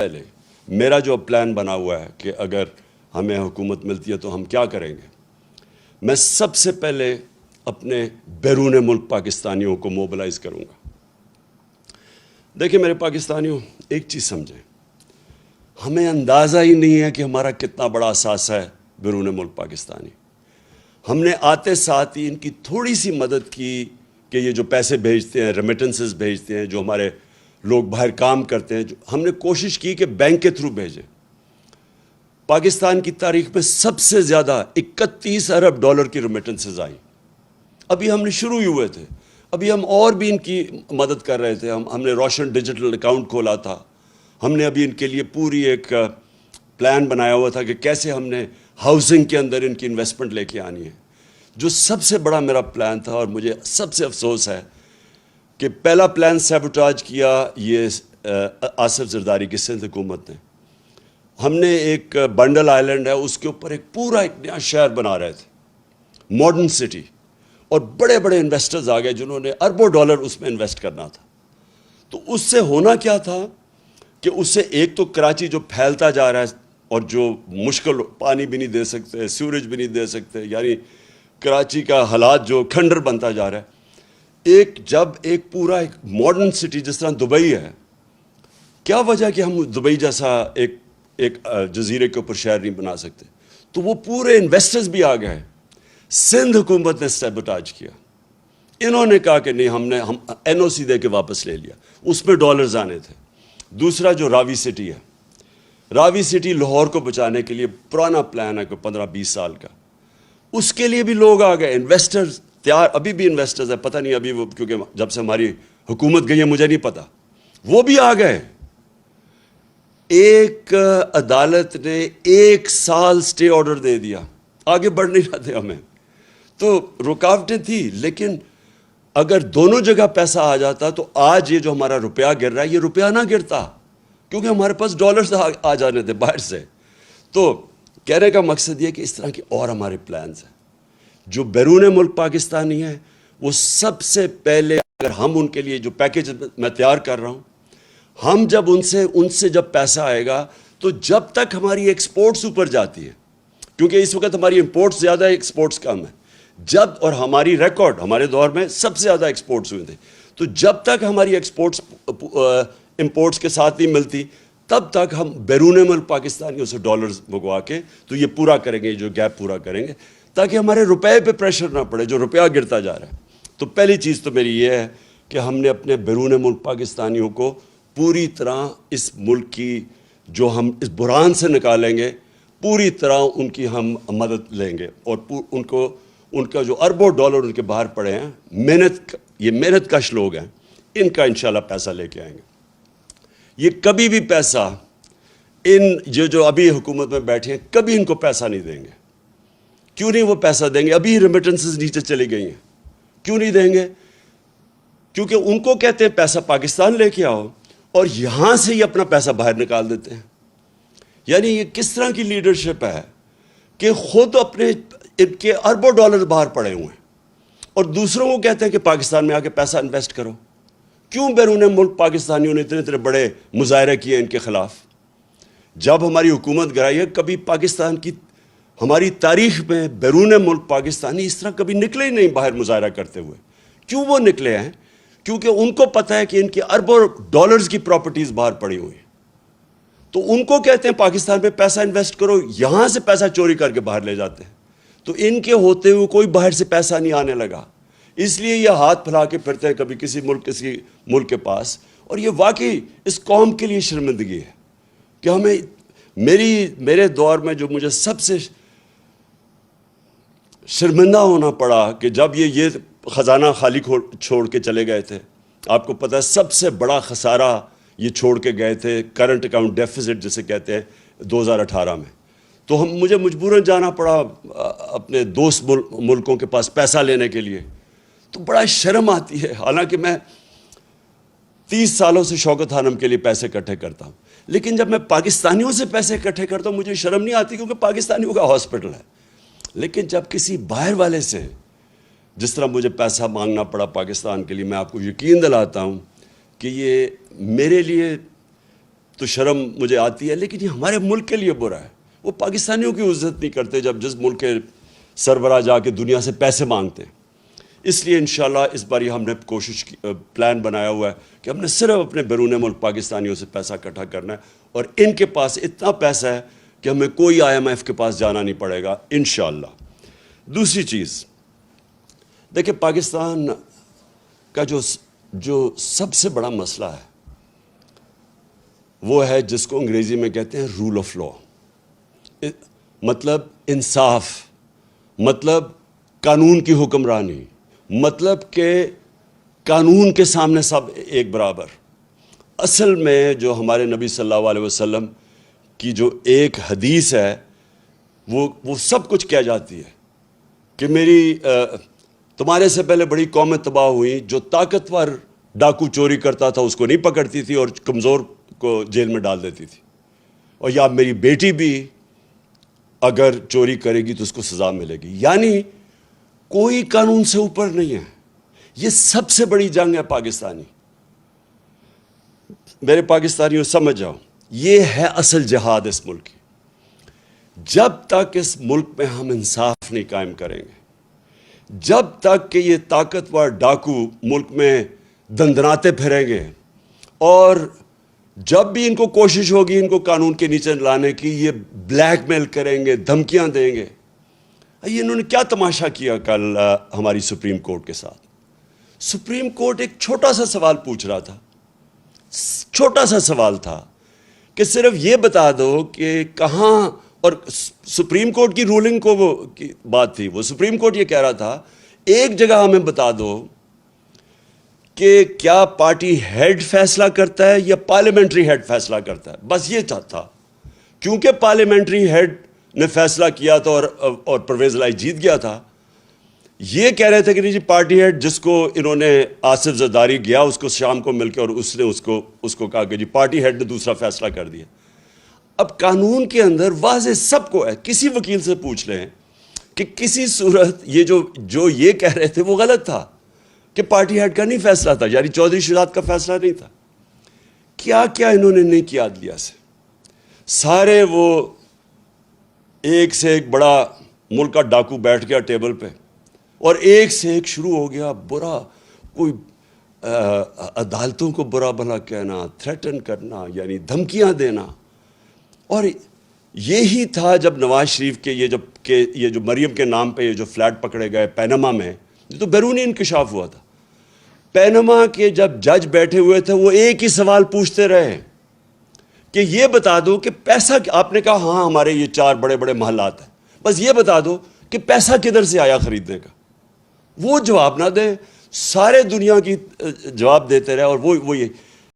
پہلے میرا جو پلان بنا ہوا ہے کہ اگر ہمیں حکومت ملتی ہے تو ہم کیا کریں گے، میں سب سے پہلے اپنے بیرون ملک پاکستانیوں کو موبلائز کروں گا۔ دیکھیں میرے پاکستانیوں، ایک چیز سمجھیں، ہمیں اندازہ ہی نہیں ہے کہ ہمارا کتنا بڑا اثاثہ ہے بیرون ملک پاکستانی۔ ہم نے آتے ساتھ ہی ان کی تھوڑی سی مدد کی کہ یہ جو پیسے بھیجتے ہیں، ریمیٹنسز بھیجتے ہیں، جو ہمارے لوگ باہر کام کرتے ہیں، ہم نے کوشش کی کہ بینک کے تھرو بھیجیں۔ پاکستان کی تاریخ میں سب سے زیادہ 31 ارب ڈالر کی ریمیٹنسز آئیں۔ ابھی ہم نے شروع ہی ہوئے تھے، ابھی ہم اور بھی ان کی مدد کر رہے تھے۔ ہم نے روشن ڈیجیٹل اکاؤنٹ کھولا تھا، ہم نے ابھی ان کے لیے پوری ایک پلان بنایا ہوا تھا کہ کیسے ہم نے ہاؤسنگ کے اندر ان کی انویسٹمنٹ لے کے آنی ہے۔ جو سب سے بڑا میرا پلان تھا، اور مجھے سب سے افسوس ہے کہ پہلا پلان سیبوٹاج کیا یہ آصف زرداری کی سندھ حکومت نے۔ ہم نے ایک بنڈل آئلینڈ ہے، اس کے اوپر ایک پورا ایک نیا شہر بنا رہے تھے، ماڈرن سٹی، اور بڑے بڑے انویسٹرز آ گئے جنہوں نے اربوں ڈالر اس میں انویسٹ کرنا تھا۔ تو اس سے ہونا کیا تھا کہ اس سے ایک تو کراچی جو پھیلتا جا رہا ہے اور جو مشکل، پانی بھی نہیں دے سکتے، سیوریج بھی نہیں دے سکتے، یعنی کراچی کا حالات جو کھنڈر بنتا جا رہا ہے۔ جب ایک پورا ایک ماڈرن سٹی جس طرح دبئی ہے، کیا وجہ کہ ہم دبئی جیسا ایک جزیرے کے اوپر شہر نہیں بنا سکتے؟ تو وہ پورے انویسٹرز بھی آ گئے۔ سندھ حکومت نے سیبوٹاج کیا، انہوں نے کہا کہ نہیں، ہم این او سی دے کے واپس لے لیا، اس میں ڈالرز آنے تھے۔ دوسرا جو راوی سٹی ہے، راوی سٹی لاہور کو بچانے کے لیے پرانا پلان ہے کوئی 15-20 سال کا، اس کے لیے بھی لوگ آ گئے، انویسٹرز تیار، ابھی بھی انویسٹرز ہیں، پتہ نہیں ابھی وہ، کیونکہ جب سے ہماری حکومت گئی ہے مجھے نہیں پتہ، وہ بھی آ گئے۔ ایک عدالت نے 1 سال سٹے آرڈر دے دیا، آگے بڑھ نہیں رہے تھے ہمیں، تو رکاوٹیں تھیں۔ لیکن اگر دونوں جگہ پیسہ آ جاتا تو آج یہ جو ہمارا روپیہ گر رہا ہے، یہ روپیہ نہ گرتا، کیونکہ ہمارے پاس ڈالرز آ جانے تھے باہر سے۔ تو کہنے کا مقصد یہ کہ اس طرح کے اور ہمارے پلانز ہیں۔ جو بیرون ملک پاکستانی ہیں، وہ سب سے پہلے، اگر ہم ان کے لیے جو پیکیج میں تیار کر رہا ہوں، ہم جب ان سے جب پیسہ آئے گا تو جب تک ہماری ایکسپورٹس اوپر جاتی ہے، کیونکہ اس وقت ہماری امپورٹس زیادہ ہے، ایکسپورٹس کم ہے، اور ہماری ریکارڈ ہمارے دور میں سب سے زیادہ ایکسپورٹس ہوئے تھے، تو جب تک ہماری ایکسپورٹس امپورٹس کے ساتھ نہیں ملتی، تب تک ہم بیرون ملک پاکستانیوں سے ڈالرز منگوا کے تو یہ پورا کریں گے، جو گیپ پورا کریں گے، تاکہ ہمارے روپے پہ پریشر نہ پڑے، جو روپیہ گرتا جا رہا ہے۔ تو پہلی چیز تو میری یہ ہے کہ ہم نے اپنے بیرون ملک پاکستانیوں کو پوری طرح اس ملک کی، جو ہم اس بحران سے نکالیں گے، پوری طرح ان کی ہم مدد لیں گے، اور ان کا جو اربوں ڈالر ان کے باہر پڑے ہیں، یہ محنت کش لوگ ہیں، ان کا انشاءاللہ پیسہ لے کے آئیں گے۔ یہ کبھی بھی پیسہ جو ابھی حکومت میں بیٹھے ہیں، کبھی ان کو پیسہ نہیں دیں گے۔ کیوں نہیں وہ پیسہ دیں گے؟ ابھی ریمیٹنسز نیچے چلی گئی ہیں، کیوں نہیں دیں گے؟ کیونکہ ان کو کہتے ہیں پیسہ پاکستان لے کے آؤ، اور یہاں سے ہی اپنا پیسہ باہر نکال دیتے ہیں۔ یعنی یہ کس طرح کی لیڈرشپ ہے کہ خود اپنے ان کے اربوں ڈالر باہر پڑے ہوئے ہیں، اور دوسروں کو کہتے ہیں کہ پاکستان میں آ کے پیسہ انویسٹ کرو۔ کیوں بیرون ملک پاکستانیوں نے اتنے بڑے مظاہرے کیے ان کے خلاف؟ جب ہماری حکومت گرائی ہے، کبھی پاکستان کی، ہماری تاریخ میں بیرون ملک پاکستانی اس طرح کبھی نکلے ہی نہیں باہر مظاہرہ کرتے ہوئے۔ کیوں وہ نکلے ہیں؟ کیونکہ ان کو پتہ ہے کہ ان کی اربوں ڈالرز کی پراپرٹیز باہر پڑی ہوئی ہیں، تو ان کو کہتے ہیں پاکستان پہ پیسہ انویسٹ کرو، یہاں سے پیسہ چوری کر کے باہر لے جاتے ہیں۔ تو ان کے ہوتے ہوئے کوئی باہر سے پیسہ نہیں آنے لگا، اس لیے یہ ہاتھ پھیلا کے پھرتے ہیں کبھی کسی ملک کے پاس، اور یہ واقعی اس قوم کے لیے شرمندگی ہے کہ ہمیں، میرے دور میں جو مجھے سب سے شرمندہ ہونا پڑا کہ جب یہ خزانہ خالی چھوڑ کے چلے گئے تھے۔ آپ کو پتہ ہے سب سے بڑا خسارہ یہ چھوڑ کے گئے تھے، کرنٹ اکاؤنٹ ڈیفیسٹ جسے کہتے ہیں، 2018 میں۔ تو مجھے مجبوراً جانا پڑا اپنے دوست ملکوں کے پاس پیسہ لینے کے لیے، تو بڑا شرم آتی ہے، حالانکہ میں 30 سالوں سے شوکت خانم کے لیے پیسے اکٹھے کرتا ہوں، لیکن جب میں پاکستانیوں سے پیسے اکٹھے کرتا ہوں مجھے شرم نہیں آتی، کیونکہ پاکستانیوں کا ہاسپٹل ہے۔ لیکن جب کسی باہر والے سے، جس طرح مجھے پیسہ مانگنا پڑا پاکستان کے لیے، میں آپ کو یقین دلاتا ہوں کہ یہ میرے لیے تو شرم مجھے آتی ہے، لیکن یہ ہمارے ملک کے لیے برا ہے. وہ پاکستانیوں کی عزت نہیں کرتے جب جس ملک کے سربراہ جا کے دنیا سے پیسے مانگتے ہیں. اس لیے انشاءاللہ اس بار یہ ہم نے پلان بنایا ہوا ہے کہ ہم نے صرف اپنے بیرون ملک پاکستانیوں سے پیسہ اکٹھا کرنا ہے، اور ان کے پاس اتنا پیسہ ہے کہ ہمیں کوئی IMF کے پاس جانا نہیں پڑے گا انشاءاللہ. دوسری چیز دیکھیں، پاکستان کا جو سب سے بڑا مسئلہ ہے وہ ہے جس کو انگریزی میں کہتے ہیں رول آف لا. مطلب انصاف، مطلب قانون کی حکمرانی، مطلب کہ قانون کے سامنے سب ایک برابر. اصل میں جو ہمارے نبی صلی اللہ علیہ وسلم کی جو ایک حدیث ہے وہ سب کچھ کہہ جاتی ہے کہ تمہارے سے پہلے بڑی قومیں تباہ ہوئیں، جو طاقتور ڈاکو چوری کرتا تھا اس کو نہیں پکڑتی تھی اور کمزور کو جیل میں ڈال دیتی تھی، اور یا میری بیٹی بھی اگر چوری کرے گی تو اس کو سزا ملے گی. یعنی کوئی قانون سے اوپر نہیں ہے. یہ سب سے بڑی جنگ ہے پاکستانی. میرے پاکستانیوں سمجھ جاؤ، یہ ہے اصل جہاد اس ملک کی. جب تک اس ملک میں ہم انصاف نہیں قائم کریں گے، جب تک کہ یہ طاقتور ڈاکو ملک میں دندناتے پھریں گے، اور جب بھی ان کو کوشش ہوگی ان کو قانون کے نیچے لانے کی، یہ بلیک میل کریں گے، دھمکیاں دیں گے. یہ انہوں نے کیا تماشا کیا کل ہماری سپریم کورٹ کے ساتھ. سپریم کورٹ ایک چھوٹا سا سوال پوچھ رہا تھا، چھوٹا سا سوال تھا کہ صرف یہ بتا دو کہ کہاں، اور سپریم کورٹ کی رولنگ کو وہ کی بات تھی، وہ سپریم کورٹ یہ کہہ رہا تھا ایک جگہ ہمیں بتا دو کہ کیا پارٹی ہیڈ فیصلہ کرتا ہے یا پارلیمنٹری ہیڈ فیصلہ کرتا ہے. بس یہ تھا. کیونکہ پارلیمنٹری ہیڈ نے فیصلہ کیا تھا اور پرویز الہی جیت گیا تھا، یہ کہہ رہے تھے کہ نہیں جی پارٹی ہیڈ جس کو انہوں نے آصف زرداری گیا اس کو شام کو مل کے، اور اس نے اس کو کہا کہ جی پارٹی ہیڈ نے دوسرا فیصلہ کر دیا. اب قانون کے اندر واضح سب کو ہے، کسی وکیل سے پوچھ لیں کہ کسی صورت یہ جو یہ کہہ رہے تھے وہ غلط تھا کہ پارٹی ہیڈ کا نہیں فیصلہ تھا، یعنی چودھری شہزاد کا فیصلہ نہیں تھا. کیا کیا انہوں نے نہیں کیا عدلیہ سے. سارے وہ ایک سے ایک بڑا ملک کا ڈاکو بیٹھ گیا ٹیبل پہ، اور ایک سے ایک شروع ہو گیا برا، کوئی عدالتوں کو برا بھلا کہنا، تھریٹن کرنا، یعنی دھمکیاں دینا. اور یہی تھا جب نواز شریف کے یہ جو مریم کے نام پہ یہ جو فلیٹ پکڑے گئے پینما میں، یہ تو بیرونی انکشاف ہوا تھا. پینما کے جب جج بیٹھے ہوئے تھے وہ ایک ہی سوال پوچھتے رہے کہ یہ بتا دو کہ پیسہ، آپ نے کہا ہاں ہمارے یہ 4 بڑے بڑے محلات ہیں، بس یہ بتا دو کہ پیسہ کدھر سے آیا خریدنے کا. وہ جواب نہ دیں، سارے دنیا کی جواب دیتے رہے، اور وہ یہ